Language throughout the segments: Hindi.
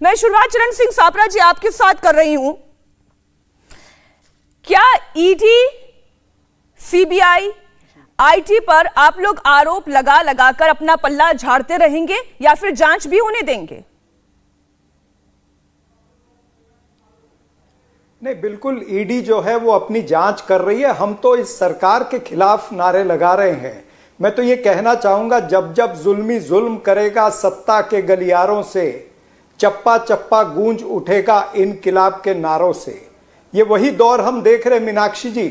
मैं शुरुआत चरण सिंह सापरा जी आपके साथ कर रही हूं। क्या ईडी, सीबीआई, आईटी पर आप लोग आरोप लगा लगाकर अपना पल्ला झाड़ते रहेंगे या फिर जांच भी होने देंगे? नहीं, बिल्कुल ईडी जो है वो अपनी जांच कर रही है। हम तो इस सरकार के खिलाफ नारे लगा रहे हैं। मैं तो ये कहना चाहूंगा, जब जब जुल्मी जुल्म करेगा सत्ता के गलियारों से, चप्पा चप्पा गूंज उठेगा इनकिलाब के नारों से। ये वही दौर हम देख रहे हैं मीनाक्षी जी।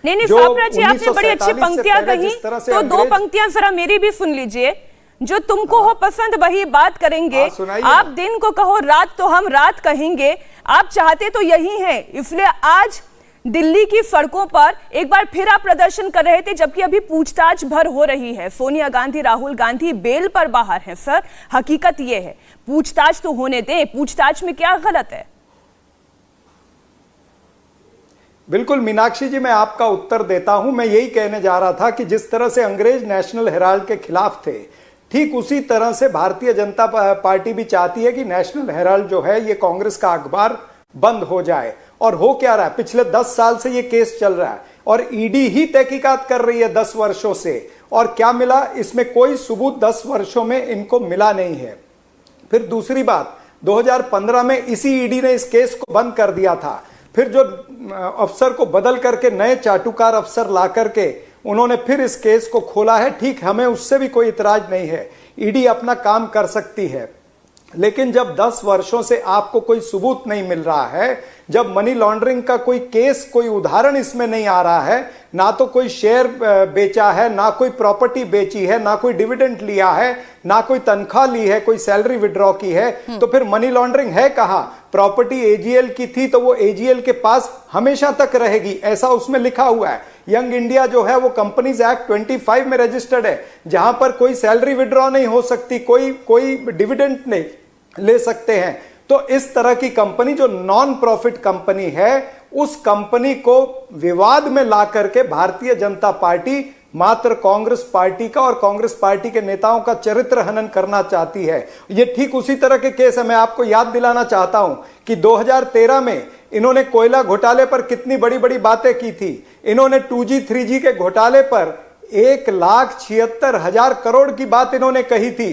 नहीं सापरा जी, आपने बड़ी अच्छी पंक्तियां कही, तो दो पंक्तियां जरा मेरी भी सुन लीजिए। जो तुमको हो पसंद वही बात करेंगे, आप दिन को कहो रात तो हम रात कहेंगे। आप चाहते तो यही है, इसलिए आज दिल्ली की सड़कों पर एक बार फिर आप प्रदर्शन कर रहे थे, जबकि अभी पूछताछ भर हो रही है। सोनिया गांधी, राहुल गांधी बेल पर बाहर हैं। सर, हकीकत यह है, पूछताछ तो होने दें। पूछताछ में क्या गलत है? बिल्कुल मीनाक्षी जी, मैं आपका उत्तर देता हूं। मैं यही कहने जा रहा था कि जिस तरह से अंग्रेज नेशनल हेराल्ड के खिलाफ थे, ठीक उसी तरह से भारतीय जनता पार्टी भी चाहती है कि नेशनल हेराल्ड जो है ये कांग्रेस का अखबार बंद हो जाए। और हो क्या रहा है, पिछले 10 साल से ये केस चल रहा है और ईडी ही तहकीकात कर रही है 10 वर्षों से। और क्या मिला इसमें? कोई सबूत 10 वर्षों में इनको मिला नहीं है। फिर दूसरी बात, 2015 में इसी ईडी ने इस केस को बंद कर दिया था। फिर जो अफसर को बदल करके नए चाटुकार अफसर ला करके उन्होंने फिर इस केस को खोला है। ठीक, हमें उससे भी कोई इतराज नहीं है, ईडी अपना काम कर सकती है। लेकिन जब 10 वर्षों से आपको कोई सबूत नहीं मिल रहा है, जब मनी लॉन्ड्रिंग का कोई केस, कोई उदाहरण इसमें नहीं आ रहा है, ना तो कोई शेयर बेचा है, ना कोई प्रॉपर्टी बेची है, ना कोई डिविडेंड लिया है, ना कोई तनख्वाह ली है, कोई सैलरी विड्रॉ की है, तो फिर मनी लॉन्ड्रिंग है कहां? प्रॉपर्टी एजीएल की थी तो वो एजीएल के पास हमेशा तक रहेगी, ऐसा उसमें लिखा हुआ है। यंग इंडिया जो है वो कंपनीज एक्ट 25 में रजिस्टर्ड है, जहां पर कोई सैलरी विड्रॉ नहीं हो सकती, कोई डिविडेंड नहीं ले सकते हैं। तो इस तरह की कंपनी जो नॉन प्रॉफिट कंपनी है, उस कंपनी को विवाद में ला करके भारतीय जनता पार्टी मात्र कांग्रेस पार्टी का और कांग्रेस पार्टी के नेताओं का चरित्र हनन करना चाहती है। ये ठीक उसी तरह के केस है। मैं आपको याद दिलाना चाहता हूं कि 2013 में इन्होंने कोयला घोटाले पर कितनी बड़ी बड़ी बातें की थी। इन्होंने 2G 3G के घोटाले पर 1,76,000 करोड़ की बात इन्होंने कही थी।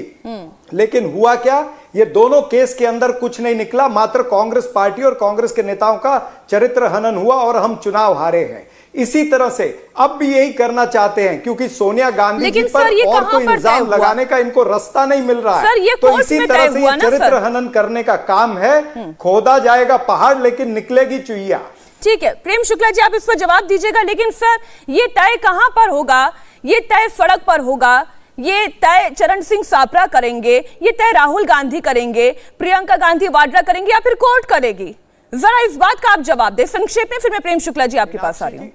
लेकिन हुआ क्या? ये दोनों केस के अंदर कुछ नहीं निकला, मात्र कांग्रेस पार्टी और कांग्रेस के नेताओं का चरित्र हनन हुआ और हम चुनाव हारे हैं। इसी तरह से अब भी यही करना चाहते हैं, क्योंकि सोनिया गांधी जी पर और कोई इल्जाम लगाने का इनको रास्ता नहीं मिल रहा है। तो इसी तरह से ये चरित्र हनन करने का काम है। खोदा जाएगा पहाड़ लेकिन निकलेगी चुईया। ठीक है प्रेम शुक्ला जी, आप इस पर जवाब दीजिएगा। लेकिन सर, ये तय कहां पर होगा? ये तय सड़क पर होगा, ये तय चरण सिंह सापरा करेंगे, ये तय राहुल गांधी करेंगे, प्रियंका गांधी वाड्रा करेंगे, या फिर कोर्ट करेगी? जरा इस बात का आप जवाब दें संक्षेप में, फिर मैं प्रेम शुक्ला जी आपके पास आ रही हूं।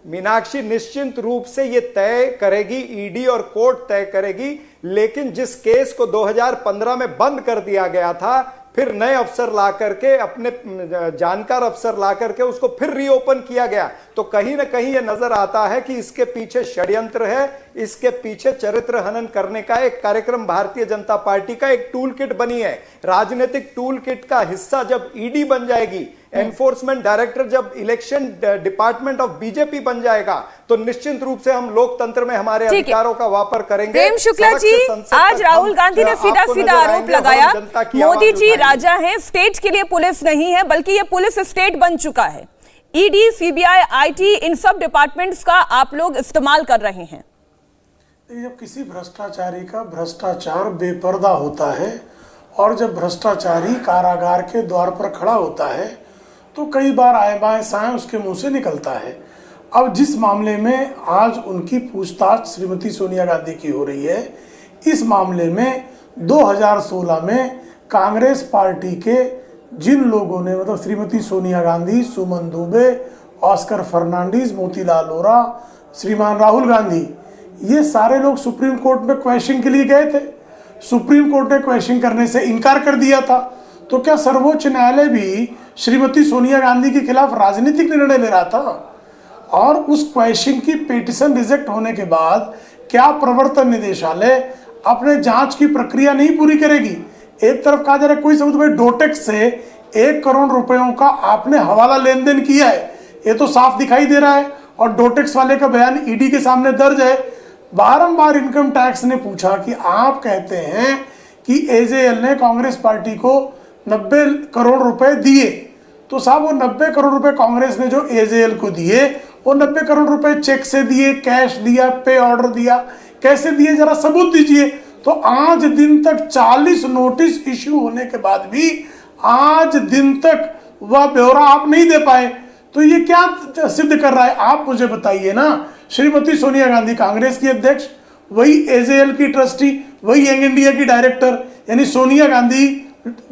मीनाक्षी, निश्चित रूप से ये तय करेगी, ईडी और कोर्ट तय करेगी। लेकिन जिस केस को 2015 में बंद कर दिया गया था, फिर नए अफसर ला करके, अपने जानकार अफसर ला करके उसको फिर रीओपन किया गया, तो कहीं ना कहीं यह नजर आता है कि इसके पीछे षड्यंत्र है, इसके पीछे चरित्र हनन करने का एक कार्यक्रम भारतीय जनता पार्टी का एक टूल किट बनी है। राजनीतिक टूल किट का हिस्सा जब ईडी बन जाएगी, एनफोर्समेंट डायरेक्टर जब इलेक्शन डिपार्टमेंट ऑफ बीजेपी बन जाएगा, तो निश्चित रूप से हम लोकतंत्र में हमारे अधिकारों का वापर करेंगे। प्रेम शुक्ला जी, आज राहुल गांधी ने सीधा सीधा आरोप लगाया, मोदी जी राजा हैं, स्टेट के लिए पुलिस नहीं है, बल्कि ये पुलिस स्टेट बन चुका है। ईडी, सीबीआई, आईटी, इन सब डिपार्टमेंट्स का आप लोग इस्तेमाल कर रहे हैं। जब किसी भ्रष्टाचारी का भ्रष्टाचार बेपर्दा होता है और जब भ्रष्टाचारी कारागार के द्वार पर खड़ा होता है, तो कई बार आए बाएं साएं उसके मुंह से निकलता है। अब जिस मामले में आज उनकी पूछताछ श्रीमती सोनिया गांधी की हो रही है, इस मामले में 2016 में कांग्रेस पार्टी के जिन लोगों ने, मतलब श्रीमती सोनिया गांधी, सुमन दुबे, ऑस्कर फर्नांडीज, मोतीलाल वोरा, श्रीमान राहुल गांधी, ये सारे लोग सुप्रीम कोर्ट में क्वेश्चन के लिए गए थे। सुप्रीम कोर्ट ने क्वेश्चन करने से इनकार कर दिया था। तो क्या सर्वोच्च न्यायालय भी श्रीमती सोनिया गांधी के खिलाफ राजनीतिक निर्णय ले रहा था? और उस क्वेश्चन की पिटीशन रिजेक्ट होने के बाद क्या प्रवर्तन निदेशालय अपने जांच की प्रक्रिया नहीं पूरी करेगी? एक तरफ कहा जा रहा है कोई सबूत, भाई डोटेक्स से 1 करोड़ रुपयों का आपने हवाला लेन देन किया है, ये तो साफ दिखाई दे रहा है, और डोटेक्स वाले का बयान ईडी के सामने दर्ज है। बारंबार इनकम टैक्स ने पूछा कि आप कहते हैं कि एजेएल ने कांग्रेस पार्टी को 90 करोड़ रुपए दिए, तो साहब वो 90 करोड़ रुपए कांग्रेस ने जो एजेएल को दिए, वो 90 करोड़ रुपए चेक से दिए, कैश दिया, पे ऑर्डर दिया, कैसे दिए, जरा सबूत दीजिए। तो आज दिन तक 40 नोटिस इश्यू होने के बाद भी आज दिन तक वह ब्यौरा आप नहीं दे पाए, तो ये क्या सिद्ध कर रहा है? आप मुझे बताइए ना। श्रीमती सोनिया गांधी कांग्रेस की अध्यक्ष, वही एजेएल की ट्रस्टी, वही यंग इंडिया की डायरेक्टर, यानी सोनिया गांधी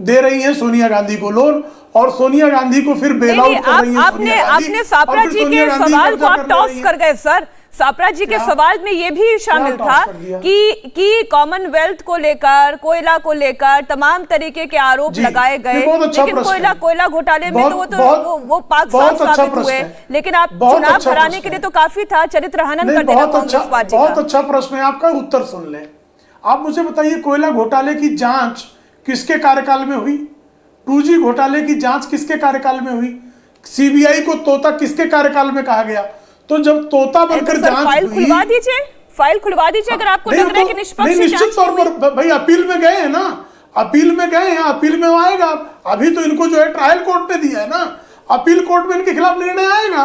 दे रही हैं सोनिया गांधी को लोन, और सोनिया गांधी को फिर बेल आउट कर रही है। आपने सापरा जी के सवाल को आप टॉस कर गए सर। सापरा जी के सवाल में ये भी शामिल था कि कॉमनवेल्थ को लेकर, कोयला को लेकर तमाम तरीके के आरोप लगाए गए, लेकिन कोयला घोटाले में तो वो पाक साफ साबित हुए, लेकिन आप चुनाव हराने के लिए तो काफी था, चरित्र हनन कर देना कांग्रेस पार्टी का। बहुत अच्छा प्रश्न है आपका, उत्तर सुन लें। आप मुझे बताइए, कोयला घोटाले की जांच किसके कार्यकाल में हुई? 2G घोटाले की जांच किसके कार्यकाल में हुई? सीबीआई को तोता किसके कार्यकाल में कहा गया? तो जब तोता बनकर जांच फाइल खुलवा दीजिए, फाइल खुलवा दीजिए अगर आपको लग रहा है कि निष्पक्ष निश्चित तौर पर भाई अपील में गए हैं ना, अपील में गए हैं, अपील में आएगा। अभी तो इनको जो है ट्रायल कोर्ट में दिया है ना, अपील कोर्ट में इनके खिलाफ निर्णय आएगा।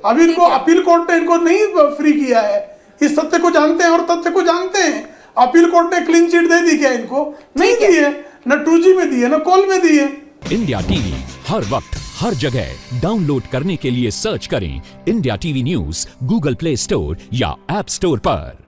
अभी इनको अपील कोर्ट ने इनको नहीं फ्री किया है, इस सत्य को जानते हैं और तथ्य को जानते हैं। अपील कोर्ट ने क्लीन चिट दे दी क्या इनको? नहीं दी है, न 2G में दी है, न कोल में दी है। इंडिया टीवी हर वक्त हर जगह डाउनलोड करने के लिए सर्च करें India TV news Google play store या ऐप स्टोर पर।